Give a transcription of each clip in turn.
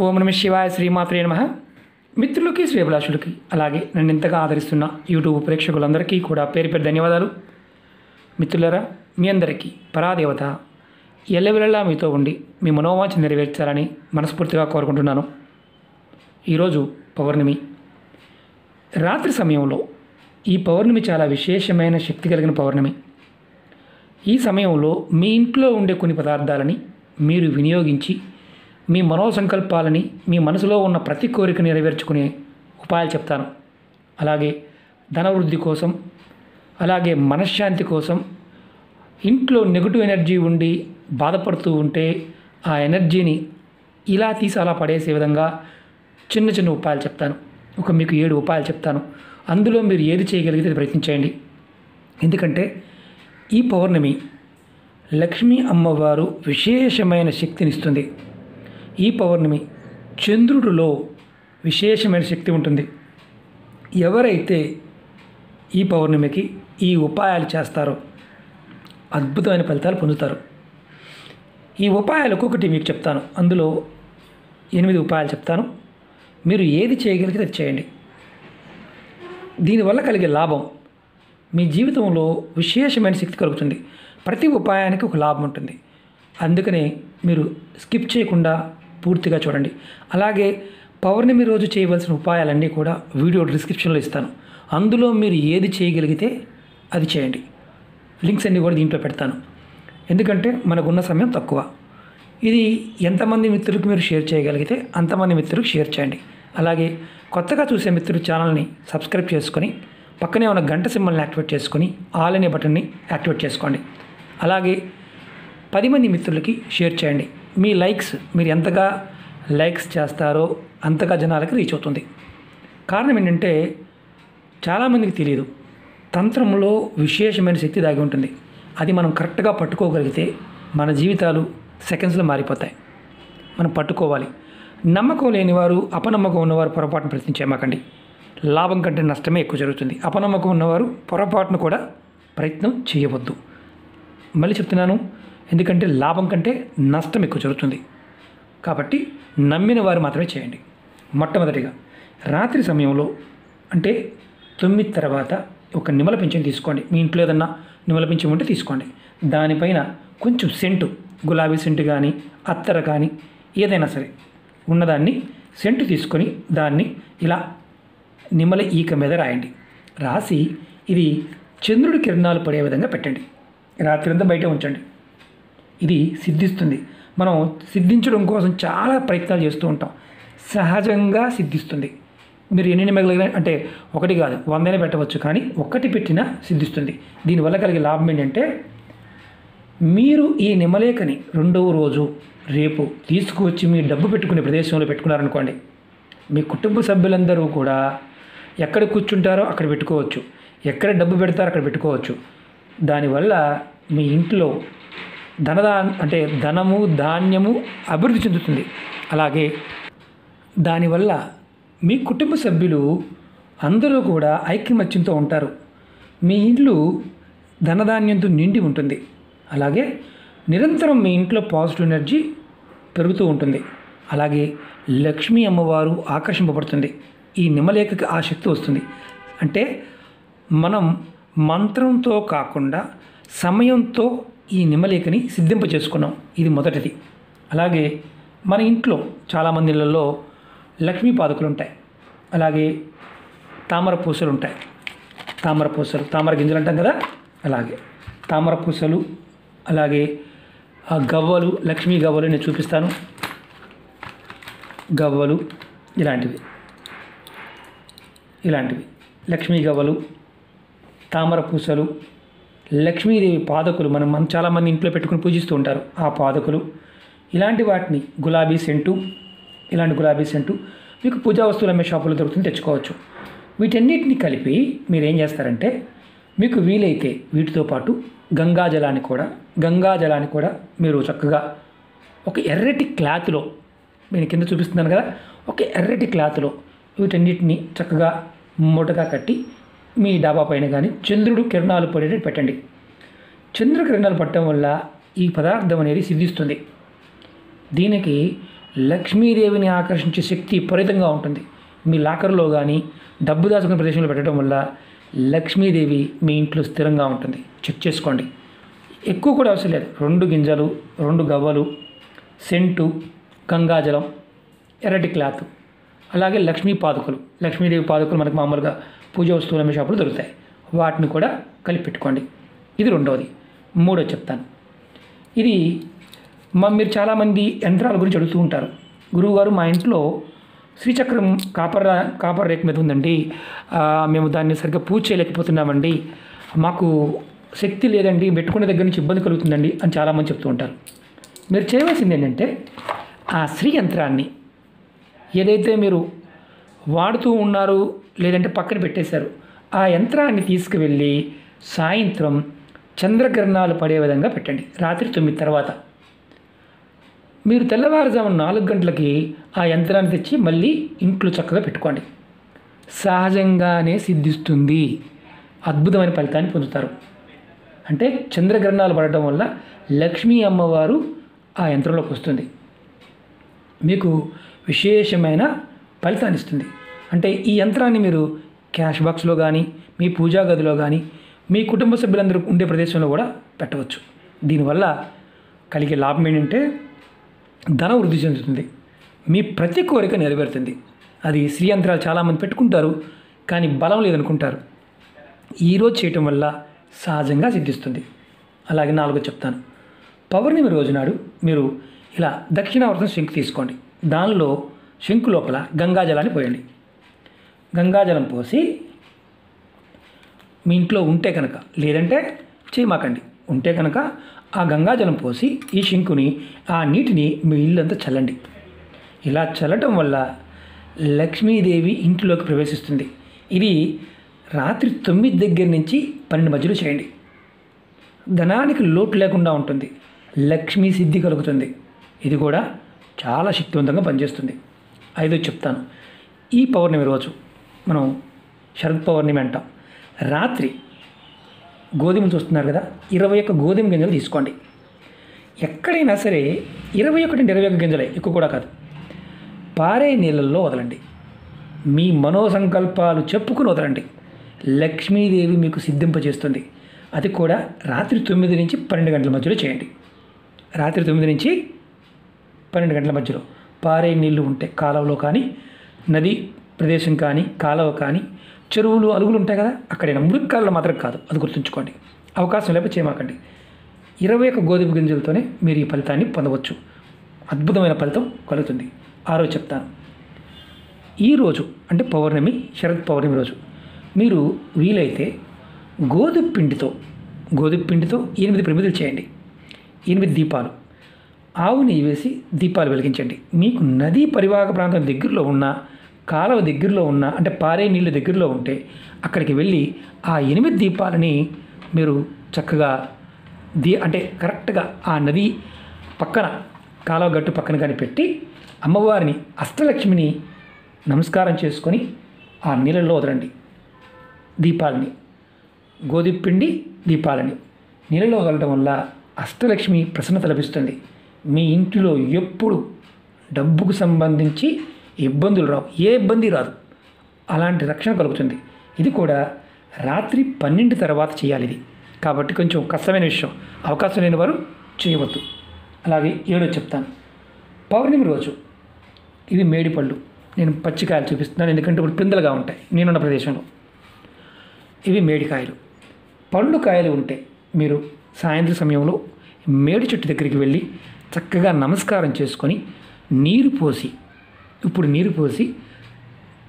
ఓం నమః శివాయ శ్రీమాత్రే నమః. మిత్రులకి శ్రేభిలాషులకి అలాగే నన్ను ఇంతగా ఆదరిస్తున్న యూట్యూబ్ ప్రేక్షకులందరికీ కూడా పేరు పేరు ధన్యవాదాలు. మిత్రులారా, మీ అందరికీ పరాదేవత ఎల్లవెల్లలా మీతో ఉండి మీ మనోవాంఛ నెరవేర్చాలని మనస్ఫూర్తిగా కోరుకుంటున్నాను. ఈరోజు పౌర్ణమి రాత్రి సమయంలో ఈ పౌర్ణమి చాలా విశేషమైన శక్తి కలిగిన పౌర్ణమి. ఈ సమయంలో మీ ఇంట్లో ఉండే కొన్ని పదార్థాలని మీరు వినియోగించి మీ మనోసంకల్పాలని మీ మనసులో ఉన్న ప్రతి కోరిక నెరవేర్చుకునే ఉపాయాలు చెప్తాను. అలాగే ధనవృద్ధి కోసం, అలాగే మనశ్శాంతి కోసం, ఇంట్లో నెగిటివ్ ఎనర్జీ ఉండి బాధపడుతూ ఉంటే ఆ ఎనర్జీని ఇలా తీసి అలా పడేసే విధంగా చిన్న చిన్న ఉపాయాలు చెప్తాను. మీకు 7 ఉపాయాలు చెప్తాను. అందులో మీరు ఏది చేయగలిగితే ప్రయత్నించండి. ఎందుకంటే ఈ పౌర్ణమి లక్ష్మీ అమ్మవారు విశేషమైన శక్తినిస్తుంది. ఈ పౌర్ణమి చంద్రుడిలో విశేషమైన శక్తి ఉంటుంది. ఎవరైతే ఈ పౌర్ణమికి ఈ ఉపాయాలు చేస్తారో అద్భుతమైన ఫలితాలు పొందుతారు. ఈ ఉపాయాలు ఒక్కొక్కటి మీకు చెప్తాను. అందులో 8 ఉపాయాలు చెప్తాను. మీరు ఏది చేయగలిగితే అది చేయండి. దీనివల్ల కలిగే లాభం మీ జీవితంలో విశేషమైన శక్తి కలుగుతుంది. ప్రతి ఉపాయానికి ఒక లాభం ఉంటుంది. అందుకనే మీరు స్కిప్ చేయకుండా పూర్తిగా చూడండి. అలాగే పౌర్ణమి రోజు చేయవలసిన ఉపాయాలన్నీ కూడా వీడియో డిస్క్రిప్షన్లో ఇస్తాను. అందులో మీరు ఏది చేయగలిగితే అది చేయండి. లింక్స్ అన్నీ కూడా దీంట్లో పెడతాను. ఎందుకంటే మనకున్న సమయం తక్కువ. ఇది ఎంతమంది మిత్రులకు మీరు షేర్ చేయగలిగితే అంతమంది మిత్రులకు షేర్ చేయండి. అలాగే కొత్తగా చూసే మిత్రులు ఛానల్ని సబ్స్క్రైబ్ చేసుకొని పక్కనే ఉన్న గంట సింబల్ని యాక్టివేట్ చేసుకొని ఆల్ అనే బటన్ని యాక్టివేట్ చేసుకోండి. అలాగే 10 మంది మిత్రులకి షేర్ చేయండి. మీ లైక్స్, మీరు ఎంతగా లైక్స్ చేస్తారో అంతగా జనాలకి రీచ్ అవుతుంది. కారణం ఏంటంటే చాలామందికి తెలియదు, తంత్రంలో విశేషమైన శక్తి దాగి ఉంటుంది. అది మనం కరెక్ట్గా పట్టుకోగలిగితే మన జీవితాలు సెకండ్స్లో మారిపోతాయి. మనం పట్టుకోవాలి. నమ్మకం లేనివారు, అపనమ్మకం ఉన్నవారు పొరపాటును ప్రయత్నించేయమాకండి. లాభం కంటే నష్టమే ఎక్కువ జరుగుతుంది. అపనమ్మకం ఉన్నవారు పొరపాటును కూడా ప్రయత్నం చేయవద్దు. మళ్ళీ చెప్తున్నాను, ఎందుకంటే లాభం కంటే నష్టం ఎక్కువ జరుగుతుంది. కాబట్టి నమ్మిన వారు మాత్రమే చేయండి. మొట్టమొదటిగా రాత్రి సమయంలో అంటే 9 తర్వాత ఒక నిమ్మల పింఛను తీసుకోండి. మీ ఇంట్లో ఏదన్నా నిమ్మల పింఛం ఉంటే తీసుకోండి. దానిపైన కొంచెం సెంటు, గులాబీ సెంటు కానీ అత్తర కానీ ఏదైనా సరే ఉన్నదాన్ని సెంటు తీసుకొని దాన్ని ఇలా నిమ్మల ఈక మీద రాయండి. రాసి ఇది చంద్రుడి కిరణాలు పడే విధంగా పెట్టండి. రాత్రి అంతా బయట ఉంచండి. ఇది సిద్ధిస్తుంది. మనం సిద్ధించడం కోసం చాలా ప్రయత్నాలు చేస్తూ ఉంటాం. సహజంగా సిద్ధిస్తుంది. మీరు ఎన్ని నిమ్మలు అంటే ఒకటి కాదు 100 పెట్టవచ్చు, కానీ ఒక్కటి పెట్టినా సిద్ధిస్తుంది. దీనివల్ల కలిగే లాభం ఏంటంటే మీరు ఈ నిమ్మలేఖని 2వ రోజు రేపు తీసుకువచ్చి మీ డబ్బు పెట్టుకునే ప్రదేశంలో పెట్టుకున్నారనుకోండి, మీ కుటుంబ సభ్యులందరూ కూడా ఎక్కడ కూర్చుంటారో అక్కడ పెట్టుకోవచ్చు, ఎక్కడ డబ్బు పెడతారో అక్కడ పెట్టుకోవచ్చు. దానివల్ల మీ ఇంట్లో అంటే ధనము, ధాన్యము అభివృద్ధి చెందుతుంది. అలాగే దానివల్ల మీ కుటుంబ సభ్యులు అందరూ కూడా ఐకమత్యంతో ఉంటారు. మీ ఇల్లు ధనధాన్యంతో నిండి ఉంటుంది. అలాగే నిరంతరం మీ ఇంట్లో పాజిటివ్ ఎనర్జీ పెరుగుతూ ఉంటుంది. అలాగే లక్ష్మీ అమ్మవారు ఆకర్షింపబడుతుంది. ఈ నిమ్మలేఖకి ఆ శక్తి వస్తుంది. అంటే మనం మంత్రంతో కాకుండా సమయంతో ఈ నిమ్మలేఖని సిద్ధింప చేసుకున్నాం. ఇది మొదటిది. అలాగే మన ఇంట్లో చాలామంది ఇళ్ళల్లో లక్ష్మీ పాదుకలు ఉంటాయి. అలాగే తామర పూసలు ఉంటాయి. తామర గింజలు అంటాం కదా, అలాగే తామర పూసలు, అలాగే ఆ గవ్వలు, లక్ష్మీ గవ్వలు నేను చూపిస్తాను. గవ్వలు ఇలాంటివి లక్ష్మీ గవ్వలు, తామర పూసలు, లక్ష్మీదేవి పాదకులు మనం చాలామంది ఇంట్లో పెట్టుకుని పూజిస్తూ ఉంటారు. ఆ పాదకులు ఇలాంటి వాటిని గులాబీ సెంటు మీకు పూజా వస్తువులు అమ్మే షాపులో దొరుకుతుంది, తెచ్చుకోవచ్చు. వీటన్నిటిని కలిపి మీరు ఏం చేస్తారంటే మీకు వీలైతే వీటితో పాటు గంగాజలాన్ని కూడా మీరు చక్కగా ఒక ఎర్రటి క్లాత్లో, నేను కింద చూపిస్తున్నాను కదా, ఒక ఎర్రటి క్లాత్లో వీటన్నిటిని చక్కగా మూటగా కట్టి మీ డాబా పైన కానీ చంద్రుడు కిరణాలు పడేటట్టు పెట్టండి. చంద్రుడు కిరణాలు పట్టడం వల్ల ఈ పదార్థం అనేది సిద్ధిస్తుంది. దీనికి లక్ష్మీదేవిని ఆకర్షించే శక్తి విపరీతంగా ఉంటుంది. మీ లాకర్లో కానీ డబ్బు దాచుకునే ప్రదేశంలో పెట్టడం వల్ల లక్ష్మీదేవి మీ ఇంట్లో స్థిరంగా ఉంటుంది. చెక్ చేసుకోండి. ఎక్కువ కూడా అవసరం లేదు. 2 గింజలు, 2 గవ్వలు, సెంటు, గంగాజలం, ఎర్రటి క్లాత్, అలాగే లక్ష్మీ పాదుకలు. లక్ష్మీదేవి పాదుకలు మనకు మామూలుగా పూజ వస్తువులు అమ్మే షాపులు దొరుకుతాయి. వాటిని కూడా కలిపి పెట్టుకోండి. ఇది రెండవది. మూడోది చెప్తాను. ఇది మీరు చాలామంది యంత్రాల గురించి అడుగుతూ ఉంటారు. గురువుగారు, మా ఇంట్లో శ్రీచక్రం కాపర్ రేక్ మీద ఉందండి, మేము దాన్ని సరిగ్గా పూజ చేయలేకపోతున్నామండి, మాకు శక్తి లేదండి, పెట్టుకునే దగ్గర నుంచి ఇబ్బంది కలుగుతుందండి అని చాలామంది చెప్తూ ఉంటారు. మీరు చేయవలసింది ఏంటంటే ఆ శ్రీ యంత్రాన్ని ఏదైతే మీరు వాడుతూ ఉన్నారో లేదంటే పక్కన పెట్టేశారు, ఆ యంత్రాన్ని తీసుకువెళ్ళి సాయంత్రం చంద్రకిరణాలు పడే విధంగా పెట్టండి. రాత్రి 9 తర్వాత. మీరు తెల్లవారుజామున 4 గంటలకి ఆ యంత్రాన్ని తెచ్చి మళ్ళీ ఇంట్లో చక్కగా పెట్టుకోండి. సహజంగానే సిద్ధిస్తుంది. అద్భుతమైన ఫలితాన్ని పొందుతారు. అంటే చంద్రగ్రహణాలు పడటం వల్ల లక్ష్మీ అమ్మవారు ఆ యంత్రంలోకి వస్తుంది, మీకు విశేషమైన ఫలితాన్ని ఇస్తుంది. అంటే ఈ యంత్రాన్ని మీరు క్యాష్ బాక్స్లో కానీ, మీ పూజా గదిలో కానీ, మీ కుటుంబ సభ్యులందరూ ఉండే ప్రదేశంలో కూడా పెట్టవచ్చు. దీనివల్ల కలిగే లాభం ఏంటంటే ధనం వృద్ధి చెందుతుంది, మీ ప్రతి కోరిక నెరవేరుతుంది. అది శ్రీ యంత్రాలు చాలామంది పెట్టుకుంటారు కానీ బలం లేదనుకుంటారు. ఈరోజు చేయటం వల్ల సహజంగా సిద్ధిస్తుంది. అలాగే 4 చెప్తాను. పౌర్ణమి రోజునాడు మీరు ఇలా దక్షిణావర్తం శంకు తీసుకోండి. దానిలో శంకు లోపల గంగాజలాన్ని పోయండి. గంగాజలం పోసి మీ ఇంట్లో ఉంటే కనుక, లేదంటే చేయమాకండి, ఉంటే కనుక ఆ గంగాజలం పోసి ఈ శంకుని, ఆ నీటిని మీ ఇల్లంతా చల్లండి. ఇలా చల్లటం వల్ల లక్ష్మీదేవి ఇంట్లోకి ప్రవేశిస్తుంది. ఇది రాత్రి 9 దగ్గర నుంచి 12 మధ్యలో చేయండి. ధనానికి లోటు లేకుండా ఉంటుంది, లక్ష్మీ సిద్ధి కలుగుతుంది. ఇది కూడా చాలా శక్తివంతంగా పనిచేస్తుంది. 5 చెప్తాను. ఈ పౌర్ణమి రోజు మనం శరద్ పౌర్ణమి అంటాం. రాత్రి గోధుమలు చూస్తున్నారు కదా, 21 గోధుమ గింజలు తీసుకోండి. ఎక్కడైనా సరే 21 అంటే 21 గింజలే, ఎక్కువ కూడా కాదు. పారే నీళ్ళల్లో వదలండి. మీ మనోసంకల్పాలు చెప్పుకుని వదలండి. లక్ష్మీదేవి మీకు సిద్ధింపజేస్తుంది. అది కూడా రాత్రి 9 నుంచి 12 గంటల మధ్యలో చేయండి. రాత్రి 9 నుంచి 12 గంటల మధ్యలో పారే నీళ్లు ఉంటే కాలువలో కానీ, నది ప్రదేశం కానీ, కాలువ కానీ, చెరువులు, అలుగులు ఉంటాయి కదా, అక్కడైనా మురిక్కాలలో మాత్రం కాదు, అది గుర్తుంచుకోండి. అవకాశం లేకపోతే చేయమాకండి. 21 గోధుమ గింజలతోనే మీరు ఈ ఫలితాన్ని పొందవచ్చు. అద్భుతమైన ఫలితం కలుగుతుంది. 6 చెప్తాను. ఈరోజు అంటే పౌర్ణమి, శరద్ పౌర్ణమి రోజు మీరు వీలైతే గోధుమ పిండితో 8 ప్రమిదలు చేయండి. 8 దీపాలు, ఆవు నెయ్యి వేసి దీపాలు వెలిగించండి. మీకు నదీ పరివాహక ప్రాంతం దగ్గరలో ఉన్న, కాలువ దగ్గరలో ఉన్న, అంటే పారే నీళ్ళు దగ్గరలో ఉంటే అక్కడికి వెళ్ళి ఆ 8 దీపాలని మీరు చక్కగా అంటే కరెక్ట్గా ఆ నది పక్కన, కాలువ గట్టు పక్కన కానీ పెట్టి అమ్మవారిని, అష్టలక్ష్మిని నమస్కారం చేసుకొని ఆ నీళ్ళల్లో వదలండి. దీపాలని, గోధుమ పిండి దీపాలని నీళ్ళలో వదలడం వల్ల అష్టలక్ష్మి ప్రసన్నత లభిస్తుంది. మీ ఇంటిలో ఎప్పుడు డబ్బుకు సంబంధించి ఇబ్బందులు రావు, ఏ ఇబ్బంది రాదు, అలాంటి రక్షణ కలుగుతుంది. ఇది కూడా రాత్రి 12 తర్వాత చేయాలి. ఇది కాబట్టి కొంచెం కష్టమైన విషయం, అవకాశం లేని వారు చేయవద్దు. అలాగే 7 చెప్తాను. పౌర్ణమి రోజు ఇవి మేడిపళ్ళు. నేను పచ్చికాయలు చూపిస్తున్నాను ఎందుకంటే ఇప్పుడు పిందెలుగా ఉంటాయి నేనున్న ప్రదేశంలో. ఇవి మేడికాయలు. పళ్ళు కాయలు ఉంటే మీరు సాయంత్రం సమయంలో మేడి చెట్టు దగ్గరికి వెళ్ళి చక్కగా నమస్కారం చేసుకొని నీరు పోసి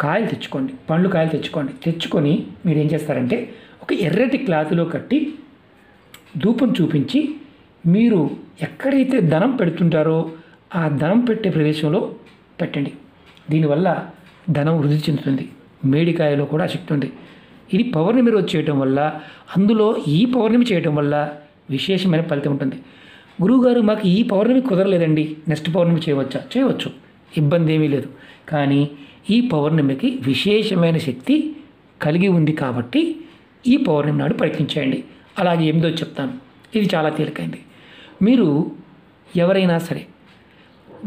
కాయలు తెచ్చుకోండి, పండ్లు కాయలు తెచ్చుకొని మీరు ఏం చేస్తారంటే ఒక ఎర్రటి క్లాత్లో కట్టి ధూపం చూపించి మీరు ఎక్కడైతే ధనం పెడుతుంటారో ఆ ధనం పెట్టే ప్రదేశంలో పెట్టండి. దీనివల్ల ధనం వృద్ధి చెందుతుంది. మేడికాయలో కూడా శక్తి ఉంది. ఇది పౌర్ణమి రోజు చేయటం వల్ల, అందులో ఈ పౌర్ణమి చేయటం వల్ల విశేషమైన ఫలితం ఉంటుంది. గురువుగారు, మాకు ఈ పౌర్ణమి కుదరలేదండి, నెక్స్ట్ పౌర్ణమి చేయవచ్చా? చేయవచ్చు, ఇబ్బంది ఏమీ లేదు. కానీ ఈ పౌర్ణమికి విశేషమైన శక్తి కలిగి ఉంది కాబట్టి ఈ పౌర్ణమి నాడు ప్రయత్నించేయండి. అలాగే 8 చెప్తాను. ఇది చాలా తేలికైంది. మీరు ఎవరైనా సరే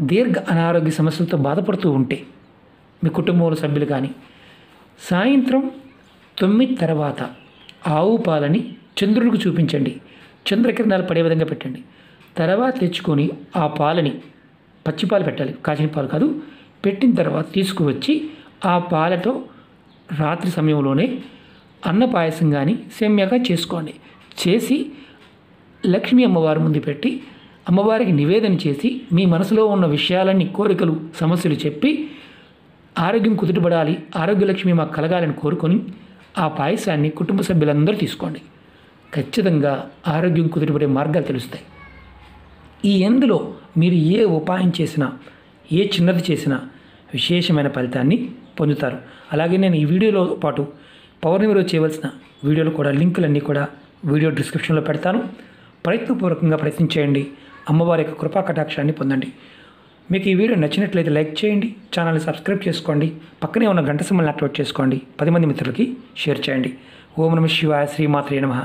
దీర్ఘ అనారోగ్య సమస్యలతో బాధపడుతూ ఉంటే మీ కుటుంబంలో సభ్యులు కానీ సాయంత్రం 9 తర్వాత ఆవు పాలని చంద్రుడికి చూపించండి. చంద్రకిరణాలు పడే విధంగా పెట్టండి. తర్వాత తెచ్చుకొని ఆ పాలని పచ్చిపాలు పెట్టాలి, కాచిన పాలు కాదు. పెట్టిన తర్వాత తీసుకువచ్చి ఆ పాలతో రాత్రి సమయంలోనే అన్న పాయసం కానీ సేమ్యాగా చేసుకోండి. చేసి లక్ష్మీ అమ్మవారి ముందు పెట్టి అమ్మవారికి నివేదన చేసి మీ మనసులో ఉన్న విషయాలన్నీ, కోరికలు, సమస్యలు చెప్పి ఆరోగ్యం కుదుటపడాలి, ఆరోగ్యలక్ష్మి మాకు కలగాలని కోరుకొని ఆ పాయసాన్ని కుటుంబ సభ్యులందరూ తీసుకోండి. ఖచ్చితంగా ఆరోగ్యం కుదుటపడే మార్గాలు తెలుస్తాయి. ఈ ఎందులో మీరు ఏ ఉపాయం చేసినా, ఏ చిన్నది చేసినా విశేషమైన ఫలితాన్ని పొందుతారు. అలాగే నేను ఈ వీడియోలో పాటు పౌర్ణమి రోజు చేయవలసిన వీడియోలు కూడా లింకులన్నీ కూడా వీడియో డిస్క్రిప్షన్లో పెడతాను. ప్రయత్నపూర్వకంగా ప్రయత్నించేయండి. అమ్మవారి యొక్క కృపా కటాక్షాన్ని పొందండి. మీకు ఈ వీడియో నచ్చినట్లయితే లైక్ చేయండి, ఛానల్ని సబ్స్క్రైబ్ చేసుకోండి, పక్కనే ఉన్న గంట సింబల్ని యాక్టివేట్ చేసుకోండి, 10 మంది మిత్రులకి షేర్ చేయండి. ఓం నమః శివాయ, శ్రీమాత్రే నమః.